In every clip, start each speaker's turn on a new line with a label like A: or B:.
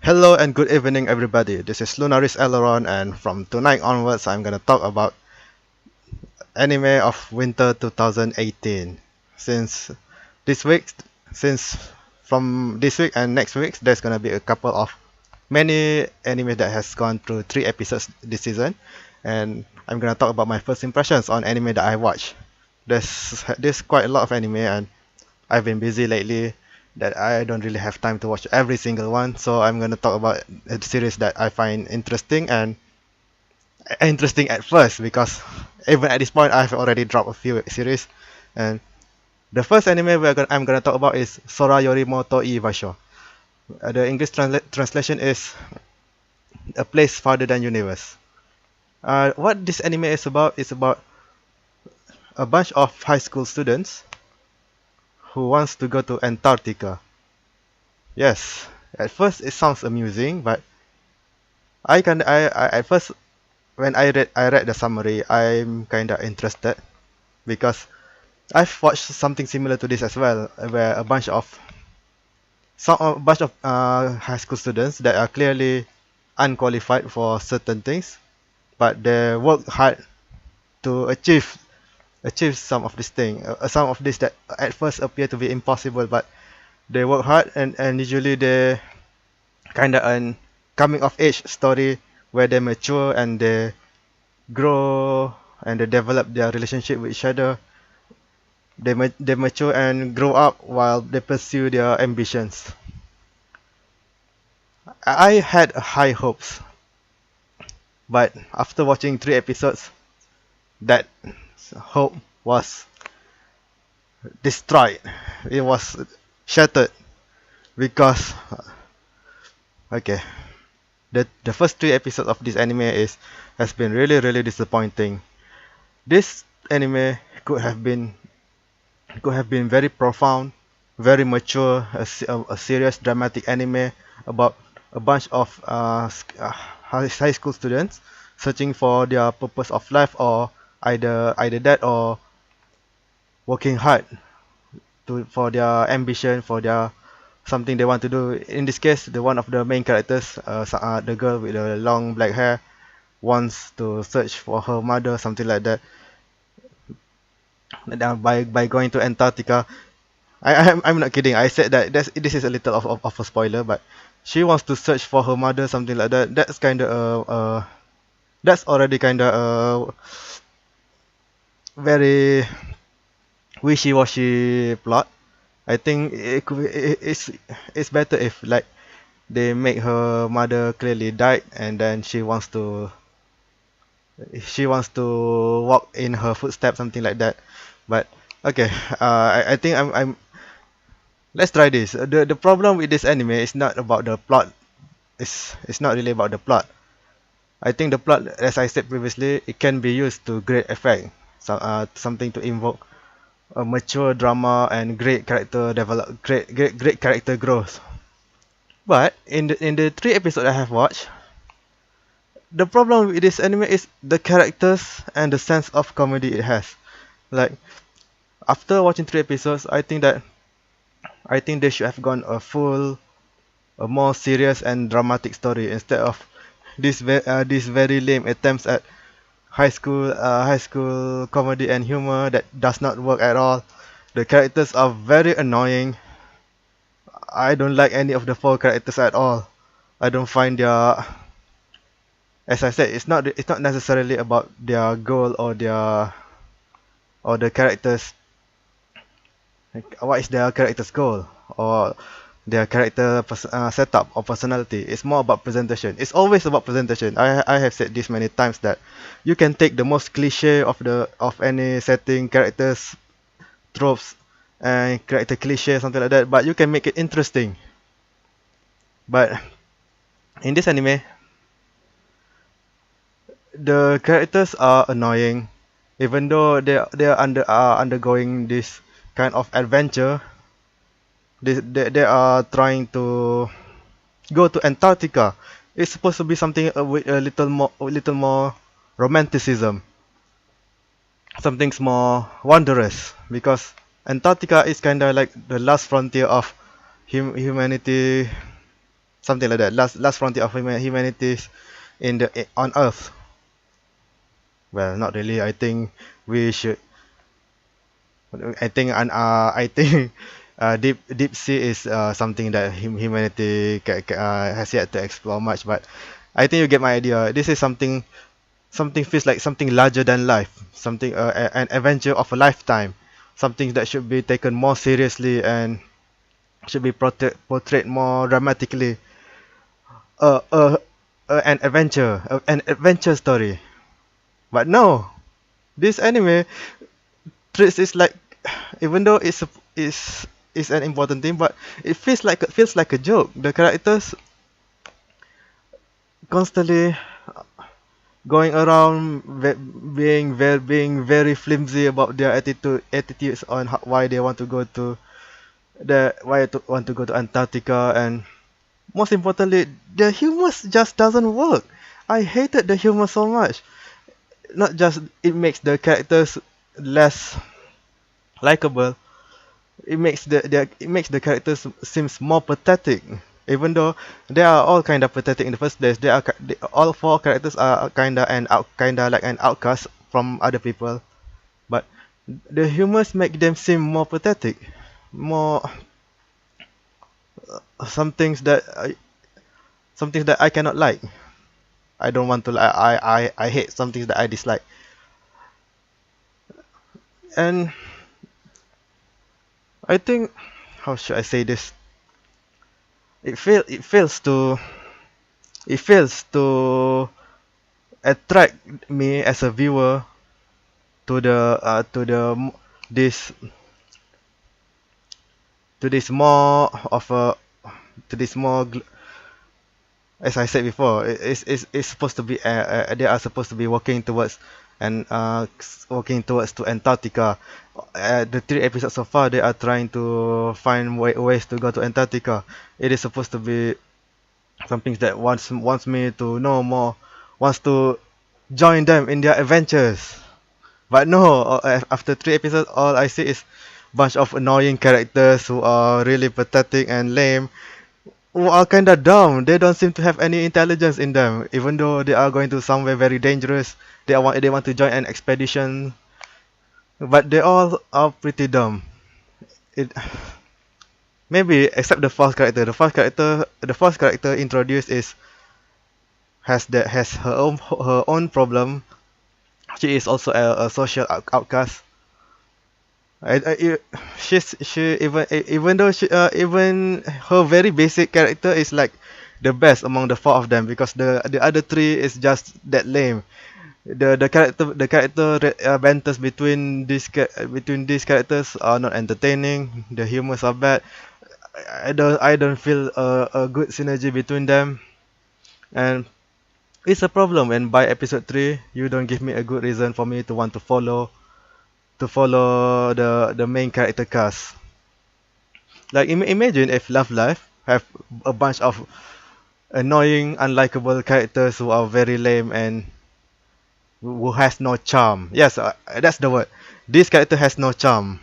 A: Hello and good evening, everybody. This is Lunaris Aileron, and from tonight onwards, I'm gonna talk about anime of winter 2018. Since this week, since from this week and next week, there's gonna be a couple of many anime that has gone through 3 episodes this season, and I'm gonna talk about my first impressions on anime that I watched. There's quite a lot of anime, and I've been busy lately that I don't really have time to watch every single one. So I'm gonna talk about a series that I find interesting and interesting at first because even at this point I've already dropped a few series. And the first anime I'm gonna talk about is Sora Yori mo Toii Basho. The English translation is A Place Farther Than Universe. What this anime is about a bunch of high school students who wants to go to Antarctica. Yes, at first it sounds amusing, but I at first when I read the summary, I'm kinda interested because I've watched something similar to this as well, where a bunch of high school students that are clearly unqualified for certain things, but they work hard to achieve some of this thing, some of this that at first appear to be impossible, but they work hard and usually they kinda an coming of age story where they mature and they grow and they develop their relationship with each other. They mature and grow up while they pursue their ambitions. I had high hopes, but after watching 3 episodes, that hope was destroyed. It was shattered because okay, the first 3 episodes of this anime is has been really disappointing. This anime could have been very profound, very mature, a serious dramatic anime about a bunch of high school students searching for their purpose of life, or either that or working hard for their ambition, for their something they want to do. In this case, the one of the main characters, the girl with the long black hair, wants to search for her mother, something like that. By going to Antarctica, I'm not kidding. I said that this is a little of a spoiler, but she wants to search for her mother, something like that. That's already kind of a very wishy-washy plot. I think it's better if like they make her mother clearly died and then she wants to walk in her footsteps, something like that. But okay, I think I'm let's try this. The problem with this anime is not about the plot. It's not really about the plot. I think the plot, as I said previously, it can be used to great effect. Something to invoke a mature drama and great character develop, great character growth. But in the 3 episodes I have watched, the problem with this anime is the characters and the sense of comedy it has. Like after watching 3 episodes, I think they should have gone a more serious and dramatic story instead of this very lame attempts at high school comedy and humor that does not work at all. The characters are very annoying. I don't like any of the 4 characters at all. I don't find their, as I said, it's not necessarily about their goal or the characters. Like, what is their character's goal or their character setup or personality? It's more about presentation. It's always about presentation. I have said this many times that you can take the most cliche of any setting, characters, tropes, and character cliche, something like that, but you can make it interesting. But in this anime, the characters are annoying, even though they are undergoing this kind of adventure. They are trying to go to Antarctica. It's supposed to be something with a little more romanticism. Something's more wondrous because Antarctica is kind of like the last frontier of humanity something like that. Last frontier of humanity in the on Earth. Well, not really. I think we should. I think deep sea is something that humanity has yet to explore much. But I think you get my idea. This is something feels like something larger than life, something an adventure of a lifetime, something that should be taken more seriously and should be portrayed more dramatically. Uh, uh, an adventure story. But no, this anime treats is like, even though is an important thing, but it feels like a joke. The characters constantly going around being very flimsy about their attitudes on why they want to go to want to go to Antarctica, and most importantly, the humor just doesn't work. I hated the humor so much. Not just it makes the characters less likable, it makes the characters seems more pathetic. Even though they are all kind of pathetic in the first place, all four characters are kinda like an outcast from other people. But the humors make them seem more pathetic, more some things that I cannot like. I don't want to like. I hate some things that I dislike. And I think, how should I say this? It fails to attract me as a viewer to this to this more of a to this more as I said before, it's supposed to be they are supposed to be walking towards and walking towards to Antarctica. The 3 episodes so far, they are trying to find ways to go to Antarctica. It is supposed to be something that wants me to know more, wants to join them in their adventures. But no, after 3 episodes, all I see is bunch of annoying characters who are really pathetic and lame, who are kinda dumb. They don't seem to have any intelligence in them, even though they are going to somewhere very dangerous. They want to join an expedition, but they all are pretty dumb. It maybe except the first character. The first character introduced is has her own problem. She is also a social outcast. I she even though even her very basic character is like the best among the four of them, because the other three is just that lame. The character banters between these characters are not entertaining. The humors are bad. I don't feel a good synergy between them, and it's a problem. And by episode 3, you don't give me a good reason for me to want to follow the main character cast. Like imagine if Love Life have a bunch of annoying, unlikable characters who are very lame and who has no charm. Yes, that's the word. This character has no charm,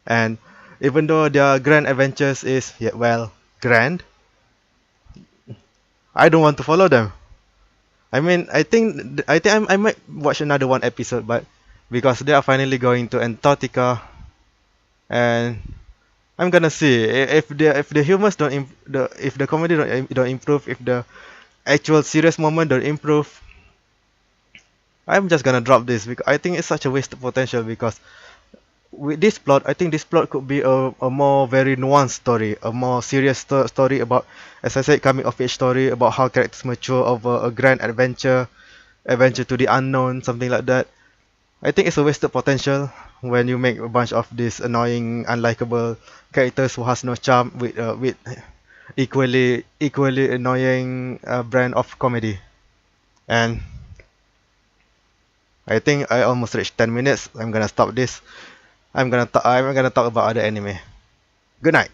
A: and even though their grand adventures is, yeah, well, grand, I don't want to follow them. I mean, I might watch another one episode, but because they are finally going to Antarctica, and I'm gonna see if the humors don't if the comedy don't improve, if the actual serious moment don't improve, I'm just gonna drop this, because I think it's such a waste of potential. Because with this plot, I think this plot could be a more very nuanced story, a more serious story about, as I said, coming of age story about how characters mature over a grand adventure to the unknown, something like that. I think it's a wasted potential when you make a bunch of these annoying, unlikable characters who has no charm with equally annoying brand of comedy. And I think I almost reached 10 minutes. I'm gonna stop this. I'm gonna talk about other anime. Good night.